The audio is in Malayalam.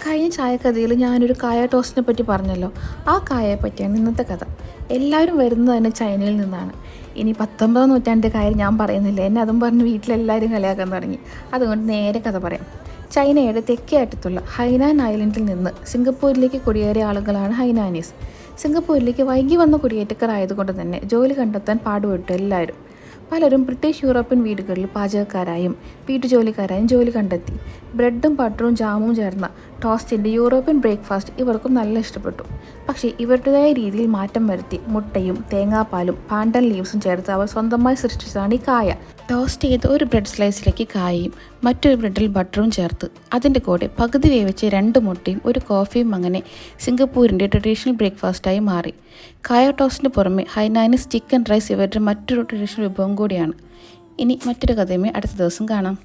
കഴിഞ്ഞ ചായക്കഥയിൽ ഞാനൊരു കായ ടോസ്റ്റിനെ പറ്റി പറഞ്ഞല്ലോ. ആ കായയെ പറ്റിയാണ് ഇന്നത്തെ കഥ. എല്ലാവരും വരുന്നത് തന്നെ ചൈനയിൽ നിന്നാണ്. ഇനി 19-ാം നൂറ്റാണ്ടിൻ്റെ കാര്യം ഞാൻ പറയുന്നില്ല, എന്നെ അതും പറഞ്ഞ് വീട്ടിലെല്ലാവരും കളിയാക്കാൻ തുടങ്ങി. അതുകൊണ്ട് നേരെ കഥ പറയാം. ചൈനയുടെ തെക്കേ അറ്റത്തുള്ള ഹൈനാൻ ഐലൻഡിൽ നിന്ന് സിംഗപ്പൂരിലേക്ക് കുടിയേറിയ ആളുകളാണ് ഹൈനാനീസ്. സിംഗപ്പൂരിലേക്ക് വൈകി വന്ന കുടിയേറ്റക്കാർ ആയതുകൊണ്ട് തന്നെ ജോലി കണ്ടെത്താൻ പാടുപെട്ടു എല്ലാവരും. പലരും ബ്രിട്ടീഷ് യൂറോപ്യൻ വീടുകളിൽ പാചകക്കാരായും വീട്ടുജോലിക്കാരായും ജോലി കണ്ടെത്തി. ബ്രെഡും ബട്ടറും ജാമും ചേർന്ന ടോസ്റ്റിൻ്റെ യൂറോപ്യൻ ബ്രേക്ക്ഫാസ്റ്റ് ഇവർക്കും നല്ല ഇഷ്ടപ്പെട്ടു. പക്ഷേ ഇവരുടേതായ രീതിയിൽ മാറ്റം വരുത്തി മുട്ടയും തേങ്ങാപ്പാലും പാണ്ടൻ ലീവ്സും ചേർത്ത് അവർ സ്വന്തമായി സൃഷ്ടിച്ചതാണ് ഈ കായ. ടോസ്റ്റ് ചെയ്ത് ഒരു ബ്രെഡ് സ്ലൈസിലേക്ക് കായയും മറ്റൊരു ബ്രെഡിൽ ബട്ടറും ചേർത്ത് അതിൻ്റെ കൂടെ പകുതി വേവിച്ച് 2 മുട്ടയും ഒരു കോഫിയും അങ്ങനെ സിംഗപ്പൂരിൻ്റെ ട്രഡീഷണൽ ബ്രേക്ക്ഫാസ്റ്റായി മാറി. കായ ടോസ്റ്റിന് പുറമെ ഹൈനാനീസ് ചിക്കൻ റൈസ് ഇവരുടെ മറ്റൊരു ട്രഡീഷണൽ വിഭവം കൂടിയാണ്. ഇനി മറ്റൊരു കഥയുമായി അടുത്ത ദിവസം കാണാം.